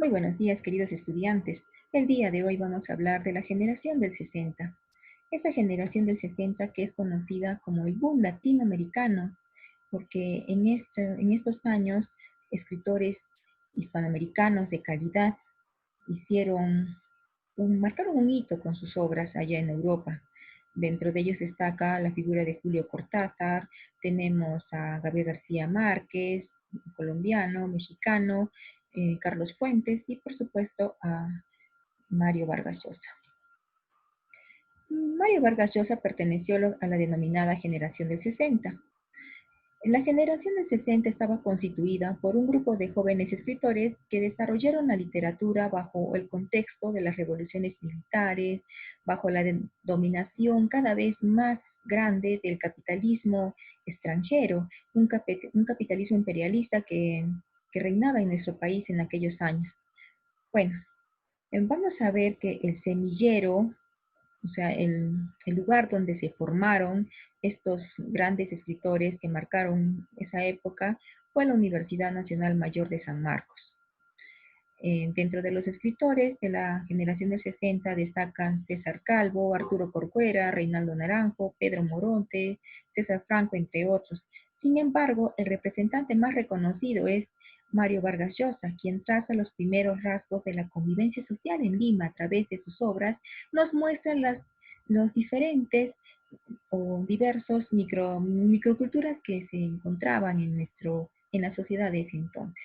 Muy buenos días, queridos estudiantes. El día de hoy vamos a hablar de la generación del 60. Esa generación del 60 que es conocida como el boom latinoamericano, porque en estos años escritores hispanoamericanos de calidad marcaron un hito con sus obras allá en Europa. Dentro de ellos destaca la figura de Julio Cortázar, tenemos a Gabriel García Márquez, colombiano, mexicano, Carlos Fuentes y por supuesto a Mario Vargas Llosa. Mario Vargas Llosa perteneció a la denominada generación del 60. La generación del 60 estaba constituida por un grupo de jóvenes escritores que desarrollaron la literatura bajo el contexto de las revoluciones militares, bajo la dominación cada vez más grande del capitalismo extranjero, un capitalismo imperialista que reinaba en nuestro país en aquellos años. Bueno, vamos a ver que el semillero, o sea, el lugar donde se formaron estos grandes escritores que marcaron esa época fue la Universidad Nacional Mayor de San Marcos. Dentro de los escritores de la generación del 60 destacan César Calvo, Arturo Corcuera, Reinaldo Naranjo, Pedro Moronte, César Franco, entre otros. Sin embargo, el representante más reconocido es Mario Vargas Llosa, quien traza los primeros rasgos de la convivencia social en Lima a través de sus obras, nos muestra los diferentes o diversos microculturas que se encontraban en la sociedad de ese entonces.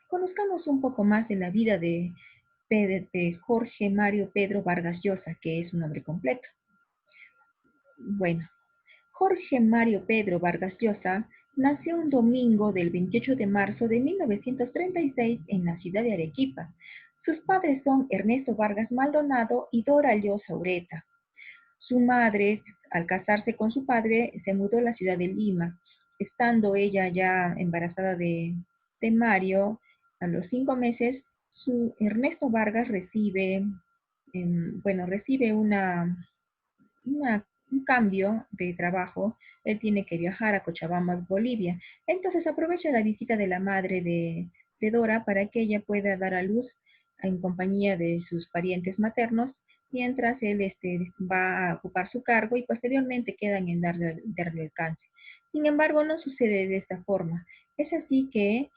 Conozcamos un poco más de la vida de Jorge Mario Pedro Vargas Llosa, que es su nombre completo. Bueno, Jorge Mario Pedro Vargas Llosa nació un domingo del 28 de marzo de 1936 en la ciudad de Arequipa. Sus padres son Ernesto Vargas Maldonado y Dora Llosa Ureta. Su madre, al casarse con su padre, se mudó a la ciudad de Lima. Estando ella ya embarazada de Mario, a los 5 meses, Ernesto Vargas recibe un cambio de trabajo. Él tiene que viajar a Cochabamba, Bolivia. Entonces aprovecha la visita de la madre de Dora para que ella pueda dar a luz en compañía de sus parientes maternos, mientras él va a ocupar su cargo y posteriormente quedan en darle alcance. Sin embargo, no sucede de esta forma. Es así que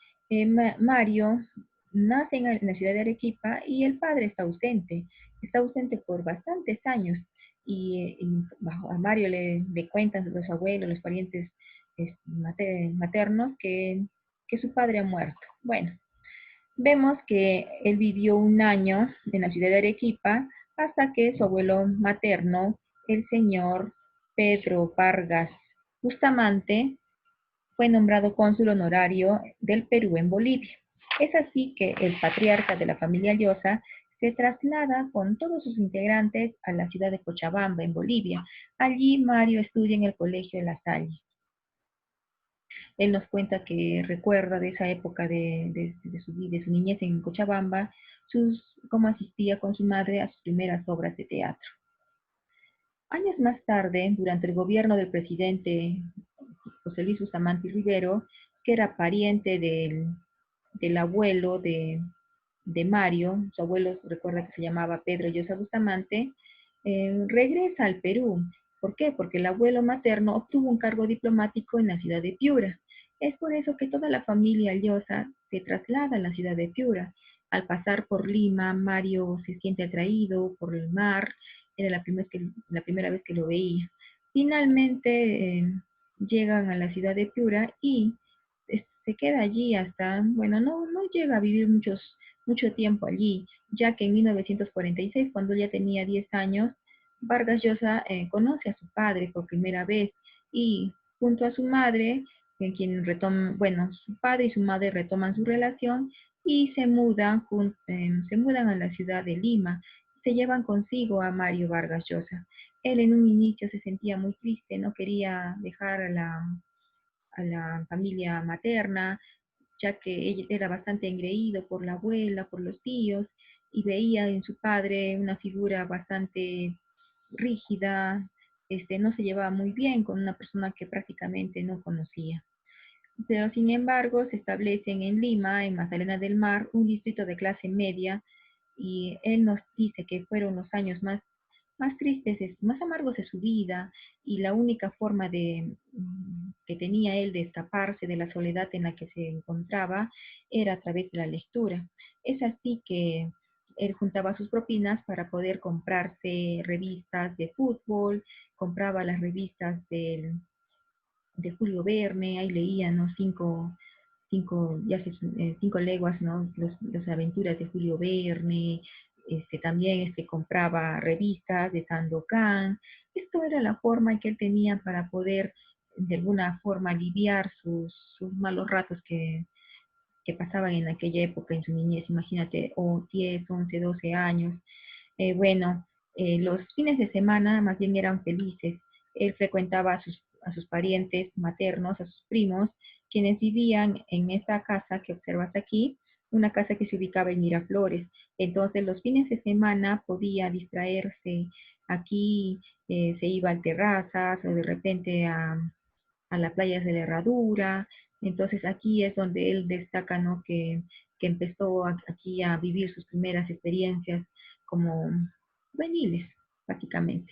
Mario nace en la ciudad de Arequipa y el padre está ausente por bastantes años y a Mario le cuentan los abuelos, los parientes maternos que su padre ha muerto. Bueno, vemos que él vivió un año en la ciudad de Arequipa hasta que su abuelo materno, el señor Pedro Vargas Bustamante, fue nombrado cónsul honorario del Perú en Bolivia. Es así que el patriarca de la familia Llosa se traslada con todos sus integrantes a la ciudad de Cochabamba, en Bolivia. Allí Mario estudia en el Colegio de La Salle. Él nos cuenta que recuerda de esa época de su niñez en Cochabamba, cómo asistía con su madre a sus primeras obras de teatro. Años más tarde, durante el gobierno del presidente José Luis Bustamante Rivero, que era pariente del abuelo de Mario, su abuelo recuerda que se llamaba Pedro Llosa Bustamante, regresa al Perú. ¿Por qué? Porque el abuelo materno obtuvo un cargo diplomático en la ciudad de Piura. Es por eso que toda la familia Llosa se traslada a la ciudad de Piura. Al pasar por Lima, Mario se siente atraído por el mar, era la primera vez que lo veía. Finalmente llegan a la ciudad de Piura y se queda allí hasta, bueno, no llega a vivir mucho tiempo allí, ya que en 1946, cuando ya tenía 10 años, Vargas Llosa conoce a su padre por primera vez y junto a su madre, en quien su padre y su madre retoman su relación y se mudan a la ciudad de Lima. Se llevan consigo a Mario Vargas Llosa. Él en un inicio se sentía muy triste, no quería dejar a la familia materna, ya que ella era bastante engreído por la abuela, por los tíos, y veía en su padre una figura bastante rígida, no se llevaba muy bien con una persona que prácticamente no conocía. Pero sin embargo se establecen en Lima, en Magdalena del Mar, un distrito de clase media, y él nos dice que fueron los años más tristes, más amargos de su vida, y la única forma que tenía él de escaparse de la soledad en la que se encontraba era a través de la lectura. Es así que él juntaba sus propinas para poder comprarse revistas de fútbol, compraba las revistas de Julio Verne, ahí leía, ¿no? Cinco leguas, ¿no? Las aventuras de Julio Verne, también compraba revistas de Sandokan. Esto era la forma que él tenía para poder de alguna forma aliviar sus malos ratos que pasaban en aquella época en su niñez, imagínate, o 10, 11, 12 años. Bueno, los fines de semana más bien eran felices. Él frecuentaba a sus parientes maternos, a sus primos, quienes vivían en esta casa que observas aquí, una casa que se ubicaba en Miraflores. Entonces los fines de semana podía distraerse aquí, se iba a terrazas o de repente a las playas de la Herradura. Entonces aquí es donde él destaca, ¿no? Que empezó aquí a vivir sus primeras experiencias como juveniles, prácticamente.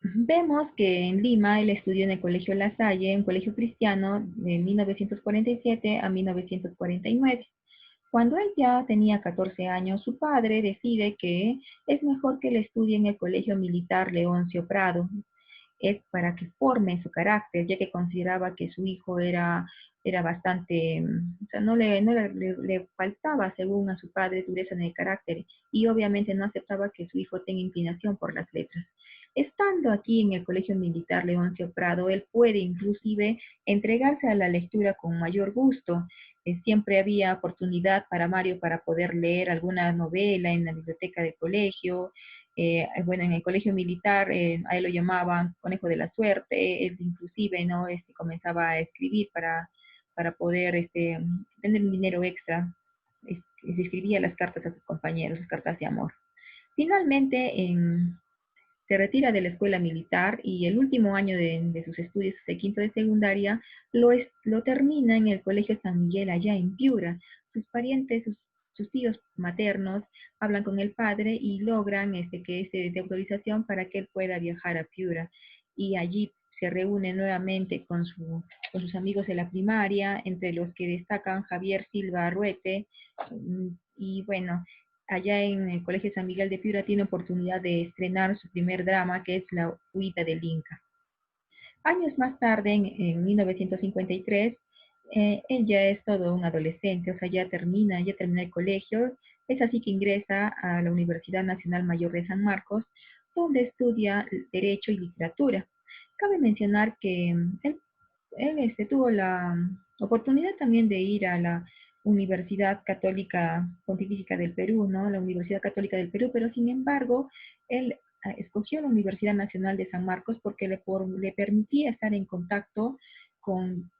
Vemos que en Lima él estudió en el Colegio La Salle, un colegio cristiano de 1947 a 1949. Cuando él ya tenía 14 años, su padre decide que es mejor que él estudie en el Colegio Militar Leoncio Prado, es para que forme su carácter, ya que consideraba que su hijo era bastante, o sea, no le faltaba, según a su padre, dureza en el carácter, y obviamente no aceptaba que su hijo tenga inclinación por las letras. Estando aquí en el Colegio Militar Leoncio Prado, él puede inclusive entregarse a la lectura con mayor gusto. Siempre había oportunidad para Mario para poder leer alguna novela en la biblioteca del colegio. Bueno, en el colegio militar, a él lo llamaban conejo de la suerte. Él inclusive, ¿no? Comenzaba a escribir para poder tener un dinero extra. Se escribía las cartas a sus compañeros, las cartas de amor. Finalmente, se retira de la escuela militar y el último año de sus estudios de quinto de secundaria lo termina en el Colegio San Miguel allá en Piura. Sus parientes, sus tíos maternos hablan con el padre y logran que de autorización para que él pueda viajar a Piura, y allí se reúne nuevamente con sus amigos de la primaria, entre los que destacan Javier Silva Arruete. Y bueno, allá en el Colegio San Miguel de Piura tiene oportunidad de estrenar su primer drama, que es La huida del Inca. Años más tarde, en 1953, él ya es todo un adolescente, o sea, ya termina el colegio. Es así que ingresa a la Universidad Nacional Mayor de San Marcos, donde estudia Derecho y Literatura. Cabe mencionar que él tuvo la oportunidad también de ir a la Universidad Católica Pontificia del Perú, ¿no? La Universidad Católica del Perú, pero sin embargo, él escogió la Universidad Nacional de San Marcos porque le permitía estar en contacto con,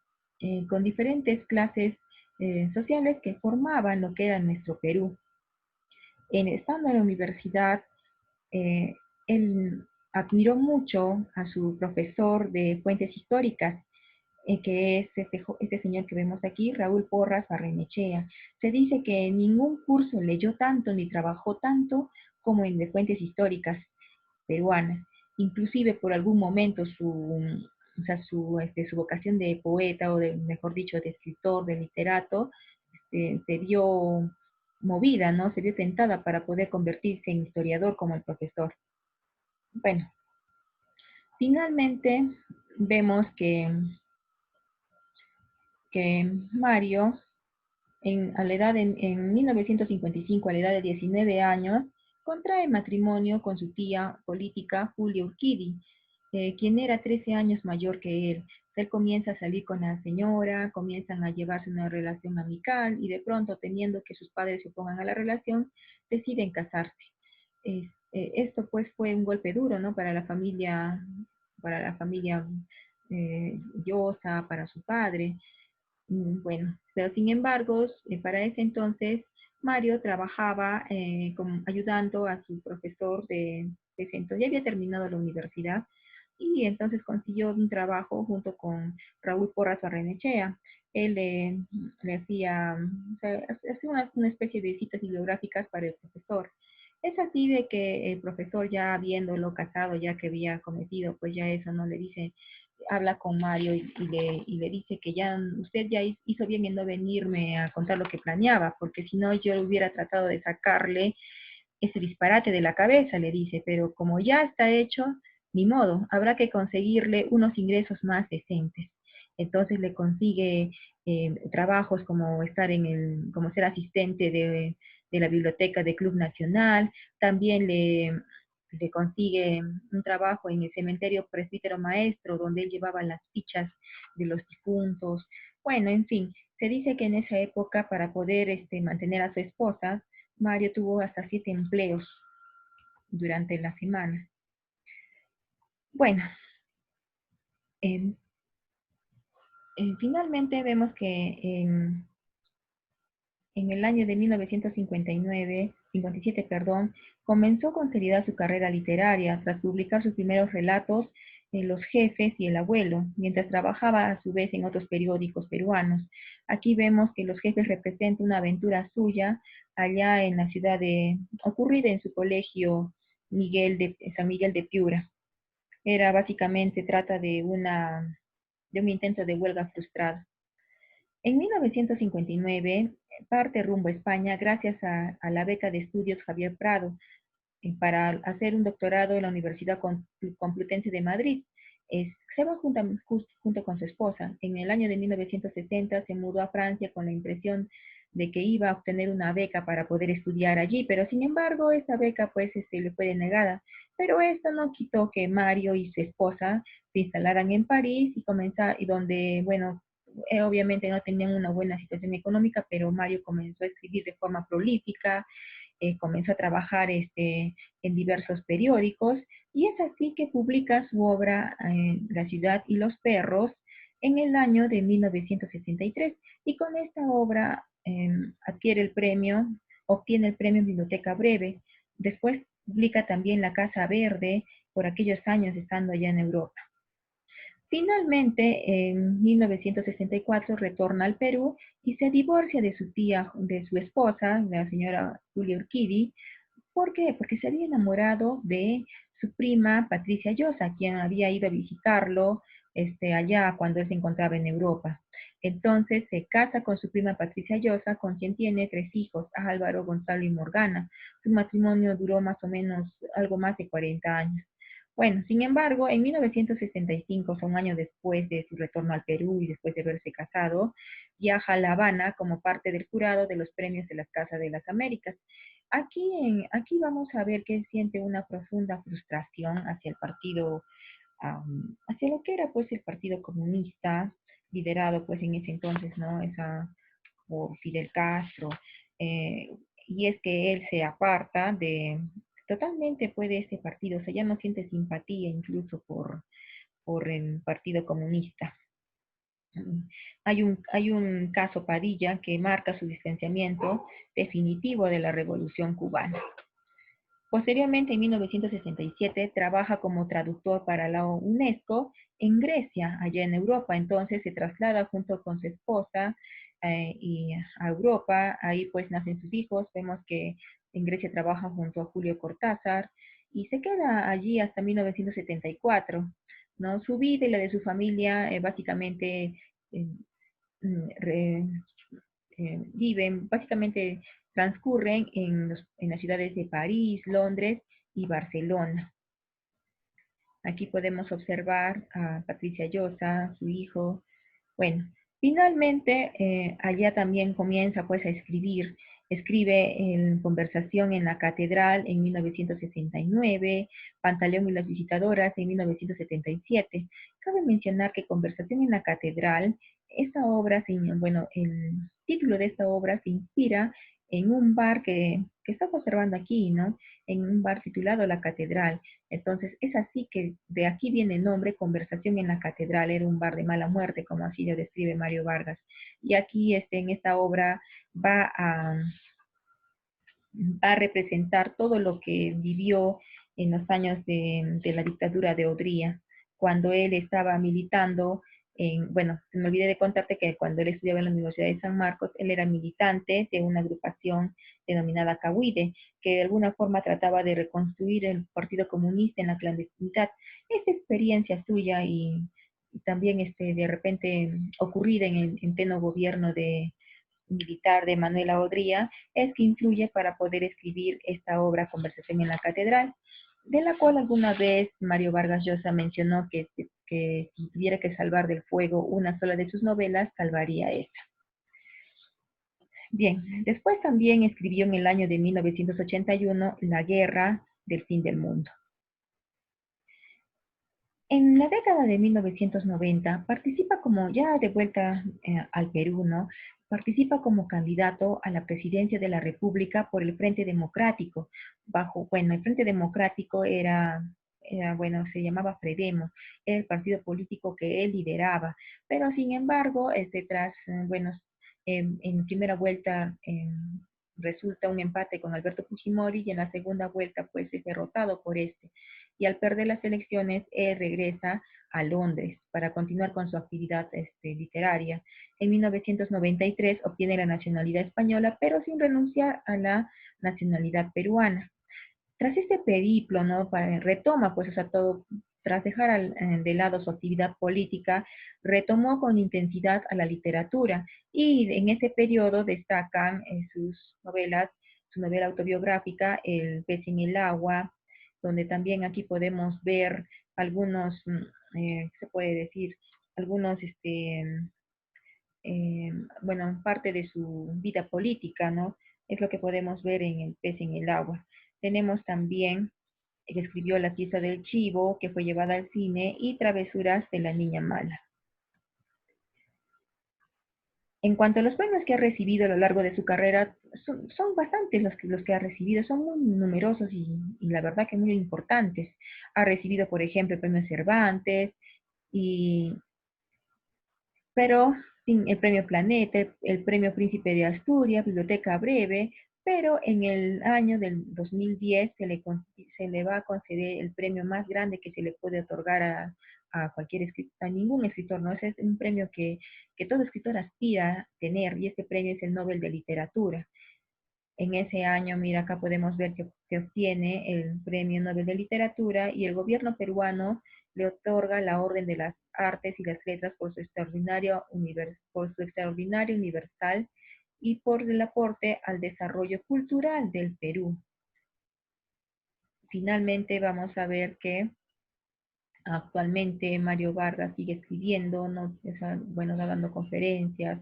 con diferentes clases sociales que formaban lo que era nuestro Perú. Estando en la universidad, eh, él admiró mucho a su profesor de fuentes históricas, que es este señor que vemos aquí, Raúl Porras Barrenechea. Se dice que en ningún curso leyó tanto ni trabajó tanto como en de fuentes históricas peruanas. Inclusive por algún momento o sea, su vocación de poeta, o mejor dicho, de escritor, de literato, se vio movida, ¿no? Se vio tentada para poder convertirse en historiador como el profesor. Bueno, finalmente vemos que Mario, a la edad en 1955, a la edad de 19 años, contrae matrimonio con su tía política Julia Urquidi, quien era 13 años mayor que él. Él comienza a salir con la señora, comienzan a llevarse una relación amical, y de pronto, temiendo que sus padres se opongan a la relación, deciden casarse. Esto pues fue un golpe duro, ¿no? Para la familia Llosa, para su padre. Bueno, pero sin embargo, para ese entonces, Mario trabajaba ayudando a su profesor de ese entonces. Ya había terminado la universidad, y entonces consiguió un trabajo junto con Raúl Porras Barrenechea. Él le hacía, o sea, hacía una especie de citas bibliográficas para el profesor. Es así de que el profesor, ya viéndolo casado, ya que había cometido, pues ya eso, ¿no? Le dice, habla con Mario y le dice que ya usted ya hizo bien en no venirme a contar lo que planeaba, porque si no yo hubiera tratado de sacarle ese disparate de la cabeza, le dice, pero como ya está hecho, ni modo, habrá que conseguirle unos ingresos más decentes. Entonces le consigue trabajos como estar como ser asistente de la biblioteca del Club Nacional, también le consigue un trabajo en el cementerio presbítero maestro, donde él llevaba las fichas de los difuntos. Bueno, en fin, se dice que en esa época, para poder mantener a su esposa, Mario tuvo hasta 7 empleos durante la semana. Bueno, eh, finalmente vemos que en el año de 1959, 57, perdón, comenzó con seriedad su carrera literaria tras publicar sus primeros relatos Los Jefes y El Abuelo, mientras trabajaba a su vez en otros periódicos peruanos. Aquí vemos que Los Jefes representa una aventura suya allá en la ciudad ocurrida en su colegio San Miguel de Piura. Era básicamente, trata de un intento de huelga frustrado. En 1959 parte rumbo a España gracias a la beca de estudios Javier Prado para hacer un doctorado en la Universidad Complutense de Madrid. Se va junto con su esposa. En el año de 1960 se mudó a Francia con la impresión de que iba a obtener una beca para poder estudiar allí, pero sin embargo esa beca pues le fue denegada. Pero esto no quitó que Mario y su esposa se instalaran en París y donde, bueno, obviamente no tenían una buena situación económica, pero Mario comenzó a escribir de forma prolífica, comenzó a trabajar en diversos periódicos y es así que publica su obra La ciudad y los perros en el año de 1963 y con esta obra obtiene el premio Biblioteca Breve. Después publica también La Casa Verde por aquellos años estando allá en Europa. Finalmente, en 1964 retorna al Perú y se divorcia de su tía, de su esposa, la señora Julia Urquidi. ¿Por qué? Porque se había enamorado de su prima Patricia Llosa, quien había ido a visitarlo allá cuando él se encontraba en Europa. Entonces se casa con su prima Patricia Llosa, con quien tiene 3 hijos, Álvaro, Gonzalo y Morgana. Su matrimonio duró más o menos algo más de 40 años. Bueno, sin embargo, en 1965, un año después de su retorno al Perú y después de haberse casado, viaja a La Habana como parte del jurado de los premios de las Casas de las Américas. Aquí vamos a ver que él siente una profunda frustración hacia el partido, hacia lo que era pues el Partido Comunista, liderado pues en ese entonces, ¿no? Por Fidel Castro. eh, y es que él se aparta totalmente pues de este partido, o sea, ya no siente simpatía incluso por el Partido Comunista. Hay un caso Padilla que marca su distanciamiento definitivo de la Revolución cubana. Posteriormente, en 1967, trabaja como traductor para la UNESCO en Grecia, allá en Europa. Entonces se traslada junto con su esposa y a Europa. Ahí pues nacen sus hijos. Vemos que en Grecia trabaja junto a Julio Cortázar y se queda allí hasta 1974. ¿No? Su vida y la de su familia básicamente eh, re- viven, básicamente transcurren en las ciudades de París, Londres y Barcelona. Aquí podemos observar a Patricia Llosa, su hijo. Bueno, finalmente allá también comienza pues a escribir. Escribe en Conversación en la Catedral en 1969, Pantaleón y las Visitadoras en 1977. Cabe mencionar que Conversación en la Catedral, esta obra, bueno, el título de esta obra se inspira en un bar que está observando aquí, ¿no? En un bar titulado La Catedral. Entonces, es así que de aquí viene el nombre Conversación en la Catedral, era un bar de mala muerte, como así lo describe Mario Vargas. Y aquí en esta obra va a, va a representar todo lo que vivió en los años de la dictadura de Odría. cuando él estaba militando bueno, me olvidé de contarte que cuando él estudiaba en la Universidad de San Marcos, él era militante de una agrupación denominada Cahuide, que de alguna forma trataba de reconstruir el Partido Comunista en la clandestinidad. Esta experiencia suya y también de repente ocurrida en pleno gobierno militar de Manuela Odría, es que influye para poder escribir esta obra Conversación en la Catedral, de la cual alguna vez Mario Vargas Llosa mencionó que si tuviera que salvar del fuego una sola de sus novelas, salvaría esta. Bien, después también escribió en el año de 1981 La Guerra del Fin del Mundo. En la década de 1990 participa como ya de vuelta al Perú, ¿no? Participa como candidato a la presidencia de la República por el Frente Democrático. Bueno, el Frente Democrático bueno, se llamaba Fredemo, era el partido político que él lideraba, pero sin embargo, bueno, en primera vuelta resulta un empate con Alberto Fujimori y en la segunda vuelta pues es derrotado por este y al perder las elecciones, él regresa a Londres para continuar con su actividad literaria. En 1993 obtiene la nacionalidad española, pero sin renunciar a la nacionalidad peruana. Tras este periplo, ¿no? Retoma, pues, o sea, todo, tras dejar de lado su actividad política, retomó con intensidad a la literatura y en ese periodo destacan sus novelas, su novela autobiográfica, El pez en el agua, donde también aquí podemos ver algunos, ¿qué se puede decir? Algunos, bueno, parte de su vida política, ¿no? Es lo que podemos ver en El pez en el agua. Tenemos también que escribió La pieza del chivo, que fue llevada al cine, y Travesuras de la niña mala. En cuanto a los premios que ha recibido a lo largo de su carrera, son bastantes los que ha recibido, son muy numerosos y la verdad que muy importantes. Ha recibido, por ejemplo, el premio Cervantes, y, pero sin el premio Planeta, el premio Príncipe de Asturias, Biblioteca Breve, pero en el año del 2010 se le va a conceder el premio más grande que se le puede otorgar a cualquier escritor, a ningún escritor, ¿no? Ese es un premio que todo escritor aspira a tener, y este premio es el Nobel de Literatura. En ese año, mira, acá podemos ver que obtiene el Premio Nobel de Literatura y el gobierno peruano le otorga la Orden de las Artes y las Letras por su extraordinario universal y por el aporte al desarrollo cultural del Perú. Finalmente vamos a ver que actualmente Mario Vargas sigue escribiendo, ¿no? Bueno, dando conferencias.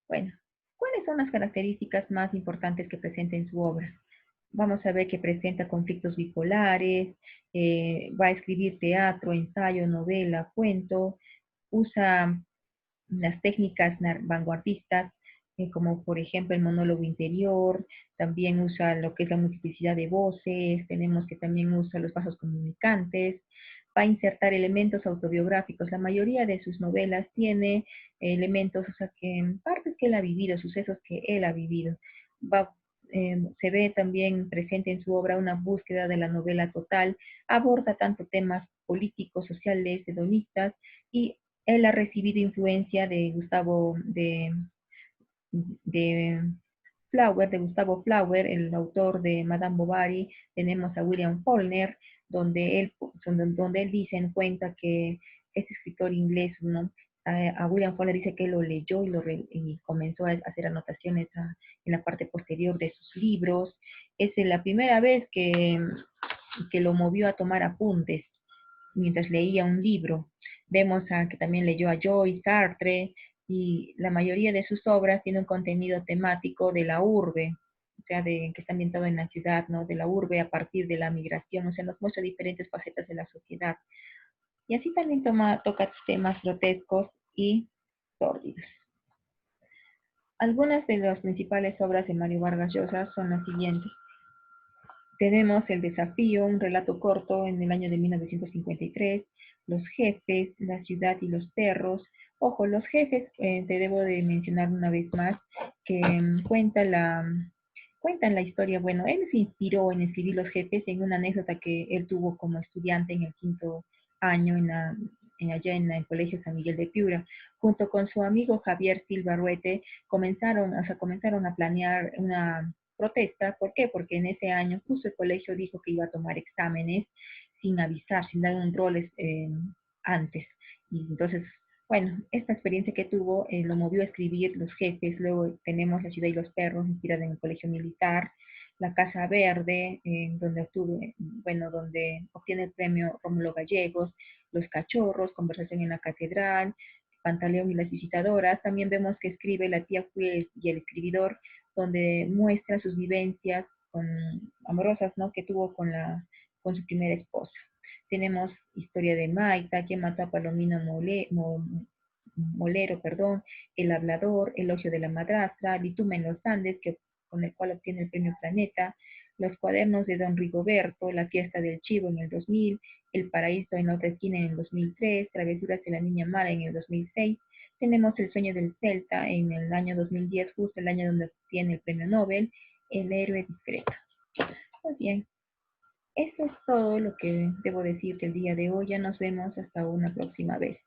Bueno, ¿cuáles son las características más importantes que presenta en su obra? Vamos a ver que presenta conflictos bipolares, va a escribir teatro, ensayo, novela, cuento, usa las técnicas vanguardistas, como por ejemplo el monólogo interior, también usa lo que es la multiplicidad de voces, tenemos que también usa los vasos comunicantes, va a insertar elementos autobiográficos. La mayoría de sus novelas tiene elementos, o sea, que partes que él ha vivido, sucesos que él ha vivido. Se ve también presente en su obra una búsqueda de la novela total, aborda tanto temas políticos, sociales, hedonistas, y él ha recibido influencia de Gustavo Flower, el autor de Madame Bovary. Tenemos a William Faulkner, donde él dice en cuenta que este escritor inglés, ¿no? A William Faulkner dice que lo leyó y comenzó a hacer anotaciones en la parte posterior de sus libros. Es la primera vez que lo movió a tomar apuntes mientras leía un libro. Vemos que también leyó a Joyce, Sartre, y la mayoría de sus obras tiene un contenido temático de la urbe, o sea, que está ambientado en la ciudad, ¿no? De la urbe a partir de la migración, o sea, nos muestra diferentes facetas de la sociedad. Y así también toca temas grotescos y sórdidos. Algunas de las principales obras de Mario Vargas Llosa son las siguientes. Tenemos El desafío, un relato corto en el año de 1953, Los jefes, La ciudad y los perros. Ojo, Los jefes, te debo de mencionar una vez más, que cuentan la historia. Bueno, él se inspiró en escribir Los jefes en una anécdota que él tuvo como estudiante en el quinto año allá en el Colegio San Miguel de Piura. Junto con su amigo Javier Silva Ruete, comenzaron a planear una protesta. ¿Por qué? Porque en ese año justo el colegio dijo que iba a tomar exámenes sin avisar, sin dar un rol antes. Y entonces, bueno, esta experiencia que tuvo lo movió a escribir Los Jefes. Luego tenemos La Ciudad y los Perros, inspirada en el Colegio Militar. La Casa Verde, donde obtuve, bueno, donde obtiene el premio Rómulo Gallegos. Los Cachorros, Conversación en la Catedral, Pantaleón y las Visitadoras. También vemos que escribe La Tía Juez y el Escribidor, donde muestra sus vivencias amorosas, ¿no?, que tuvo con su primera esposa. Tenemos Historia de Maita, Quien mató a Palomino Molero, perdón, El Hablador, Elogio de la Madrastra, Lituma en los Andes, con el cual obtiene el premio Planeta, Los Cuadernos de Don Rigoberto, La Fiesta del Chivo en el 2000, El Paraíso en la otra esquina en el 2003, Travesuras de la Niña Mala en el 2006. Tenemos El Sueño del Celta en el año 2010, justo el año donde obtiene el premio Nobel, El Héroe Discreto. Muy bien, eso es todo lo que debo decirte el día de hoy. Ya nos vemos hasta una próxima vez.